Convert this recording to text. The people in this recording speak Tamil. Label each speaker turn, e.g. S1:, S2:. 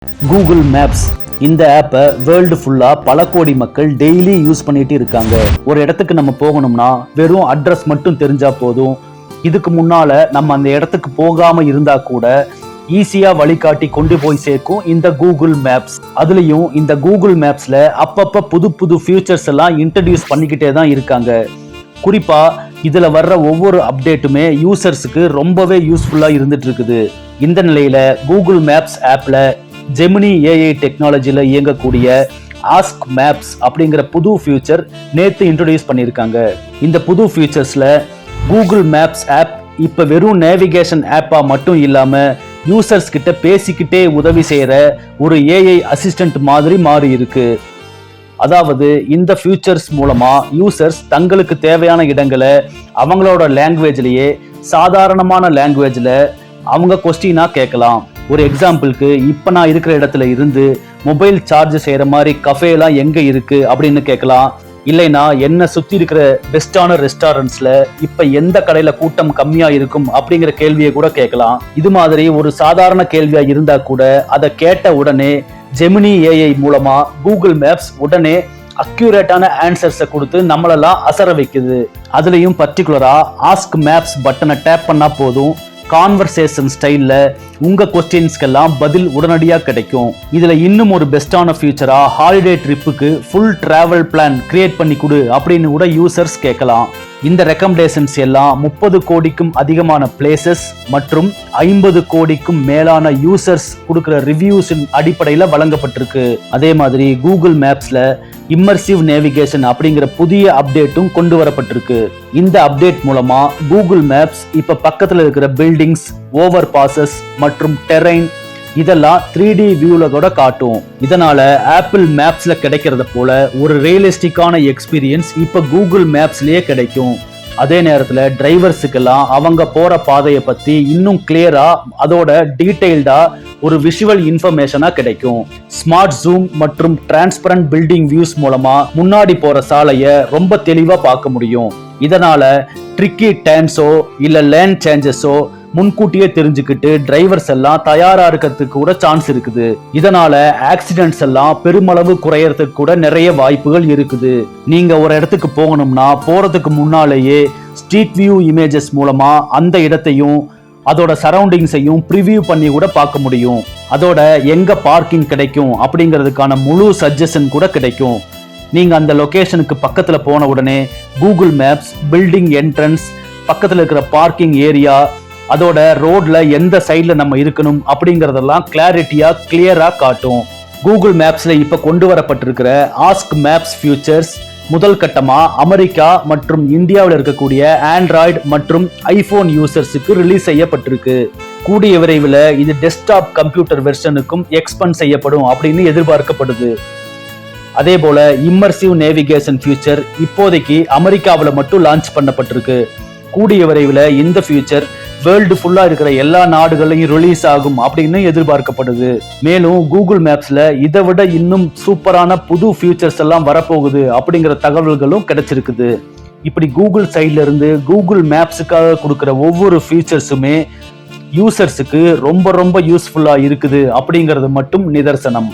S1: கூகுள் மேப்ஸ் இந்த ஆப்பை வேர்ல்டு ஃபுல்லா பல கோடி மக்கள் டெய்லி யூஸ் பண்ணிட்டு இருக்காங்க. ஒரு இடத்துக்கு நம்ம போகணும்னா வெறும் அட்ரஸ் மட்டும் தெரிஞ்சா போதும். இதுக்கு முன்னால நம்ம அந்த இடத்துக்கு போகாம இருந்தா கூட ஈஸியா வழிகாட்டி கொண்டு போய் சேர்க்கும் இந்த கூகுள் மேப்ஸ். அதுலயும் இந்த கூகுள் மேப்ஸ்ல அப்பப்ப புது புது ஃபியூச்சர்ஸ் எல்லாம் இன்ட்ரடியூஸ் பண்ணிக்கிட்டே தான் இருக்காங்க. குறிப்பா இதுல வர்ற ஒவ்வொரு அப்டேட்டுமே யூசர்ஸுக்கு ரொம்பவே யூஸ்ஃபுல்லா இருந்துட்டு இருக்குது. இந்த நிலையில கூகுள் மேப்ஸ் ஆப்ல ஜெமினி ஏஐ டெக்னாலஜில இயங்கக்கூடிய ஆஸ்க் மேப்ஸ் அப்படிங்கிற புது ஃபியூச்சர் நேத்து இன்ட்ரோடியூஸ் பண்ணியிருக்காங்க. இந்த புது ஃபியூச்சர்ஸ்ல கூகுள் மேப்ஸ் ஆப் இப்ப வெறும் நேவிகேஷன் ஆப்பா மட்டும் இல்லாம யூசர்ஸ் கிட்ட பேசிக்கிட்டே உதவி செய்யற ஒரு ஏஐ அசிஸ்டன்ட் மாதிரி மாறி இருக்கு. அதாவது இந்த ஃபியூச்சர்ஸ் மூலமா யூசர்ஸ் தங்களுக்கு தேவையான இடங்களை அவங்களோட லாங்குவேஜ்லயே சாதாரணமான லாங்குவேஜ்ல அவங்க கொஸ்டினா கேட்கலாம். ஒரு எக்ஸாம்பிளுக்கு இப்ப நான் இருக்கிற இடத்துல இருந்து மொபைல் சார்ஜ் செய்யற மாதிரி கஃபேலாம் எங்க இருக்கு அப்படின்னு கேட்கலாம். இல்லைனா என்ன சுத்தி இருக்கிற பெஸ்டான ரெஸ்டாரண்ட்ஸ்ல இப்ப எந்த கடையில கூட்டம் கம்மியா இருக்கும் அப்படிங்கிற கேள்வியை கூட கேட்கலாம். இது மாதிரி ஒரு சாதாரண கேள்வியா இருந்தா கூட அதை கேட்ட உடனே ஜெமினி ஏஐ மூலமா கூகுள் மேப்ஸ் உடனே அக்யூரேட்டான ஆன்சர்ஸை கொடுத்து நம்மளெல்லாம் அசர வைக்குது. அதுலயும் பர்டிகுலரா ஆஸ்க் மேப்ஸ் பட்டனை டேப் பண்ணா போதும் கான்வர்சேஷன் ஸ்டைல்ல உங்க கொஸ்டின்ஸ்க்கெல்லாம் பதில் உடனடியா கிடைக்கும். இதுல இன்னும் ஒரு பெஸ்டான ஃபியூச்சரா ஹாலிடே ட்ரிப்புக்கு ஃபுல் டிராவல் பிளான் கிரியேட் பண்ணி கொடு அப்படின்னு கூட யூசர்ஸ் கேட்கலாம். இந்த ரெக்கமெண்டேஷன்ஸ் எல்லாம் 30 கோடிக்கும் அதிகமான பிளேசஸ் மற்றும் 50 கோடிக்கும் மேலான யூசர்ஸ் கொடுக்கிற ரிவ்யூஸின் அடிப்படையில வழங்கப்பட்டிருக்கு. அதே மாதிரி கூகுள் மேப்ஸ்ல இம்மர்சிவ் நேவிகேஷன் அப்படிங்கிற புதிய அப்டேட்டும் கொண்டு வரப்பட்டிருக்கு. இந்த அப்டேட் மூலமா கூகுள் மேப்ஸ் இப்ப பக்கத்துல இருக்கிற பில்டிங்ஸ், ஓவர் பாசஸ் மற்றும் டெரைன் இதெல்லாம் 3D வியூல கூட காட்டும். இதனால ஆப்பிள் மேப்ஸ்ல கிடைக்கிறத போல ஒரு ரியலிஸ்டிக்கான எக்ஸ்பீரியன்ஸ் இப்ப கூகுள் மேப்ஸ்லயே கிடைக்கும். அதே நேரத்துல டிரைவர்ஸுக்கெல்லாம் அவங்க போற பாதையை பத்தி இன்னும் கிளியரா அதோட டீடைல்டா ஒரு விஷுவல் இன்ஃபர்மேஷனா கிடைக்கும். ஸ்மார்ட் ஜூம் மற்றும் டிரான்ஸ்பரண்ட் பில்டிங் வியூஸ் மூலமா முன்னாடி போற சாலைய ரொம்ப தெளிவா பார்க்க முடியும். இதனால ட்ரிக்கி டர்ன்ஸோ இல்ல லேன் சேஞ்சஸோ முன்கூட்டியே தெரிஞ்சுக்கிட்டு டிரைவர்ஸ் எல்லாம் தயாரா இருக்கிறதுக்கு கூட சான்ஸ் இருக்குது. இதனால ஆக்சிடென்ட்ஸ் எல்லாம் பெருமளவு குறையறதுக்கு கூட நிறைய வாய்ப்புகள் இருக்குது. நீங்க ஒரு இடத்துக்கு போகணும்னா போறதுக்கு முன்னாலேயே ஸ்ட்ரீட் வியூ இமேஜஸ் மூலமா அந்த இடத்தையும் அதோட சரௌண்டிங்ஸையும் ப்ரிவியூ பண்ணி கூட பார்க்க முடியும். அதோட எங்க பார்க்கிங் கிடைக்கும் அப்படிங்கிறதுக்கான முழு சஜஷன் கூட கிடைக்கும். நீங்க அந்த லொகேஷனுக்கு பக்கத்துல போன உடனே கூகுள் மேப்ஸ் பில்டிங் என்ட்ரன்ஸ், பக்கத்துல இருக்கிற பார்க்கிங் ஏரியா, அதோட ரோட்ல எந்த சைட்ல நம்ம இருக்கணும் அப்படிங்கறதெல்லாம் கிளியரா காட்டும். கூகுள் மேப்ஸ்ல இப்ப கொண்டு வரப்பட்டிருக்கிற ஆஸ்க் மேப்ஸ் ஃபியூச்சர்ஸ் முதல் கட்டமா அமெரிக்கா மற்றும் இந்தியாவில் இருக்கக்கூடிய ஆண்ட்ராய்டு மற்றும் ஐபோன் யூசர்ஸுக்கு ரிலீஸ் செய்யப்பட்டிருக்கு. கூடிய விரைவில் இது டெஸ்க்டாப் கம்ப்யூட்டர் வெர்ஷனுக்கும் எக்ஸ்பெண்ட் செய்யப்படும் அப்படின்னு எதிர்பார்க்கப்படுது. அதே போல இம்மர்சிவ் நேவிகேஷன் ஃபியூச்சர் இப்போதைக்கு அமெரிக்காவில் மட்டும் லான்ச் பண்ணப்பட்டிருக்கு. கூடிய விரைவில் இந்த ஃபியூச்சர் வேர்ல்டு ஃபுல்லா இருக்கிற எல்லா நாடுகளையும் ரிலீஸ் ஆகும் அப்படின்னு எதிர்பார்க்கப்படுது. மேலும் கூகுள் மேப்ஸ்ல இதை விட இன்னும் சூப்பரான புது ஃபியூச்சர்ஸ் எல்லாம் வரப்போகுது அப்படிங்கிற தகவல்களும் கிடைச்சிருக்குது. இப்படி கூகுள் சைட்ல இருந்து கூகுள் மேப்ஸுக்காக கொடுக்கிற ஒவ்வொரு ஃபியூச்சர்ஸுமே யூசர்ஸுக்கு ரொம்ப ரொம்ப யூஸ்ஃபுல்லா இருக்குது அப்படிங்கிறது மட்டும் நிதர்சனம்.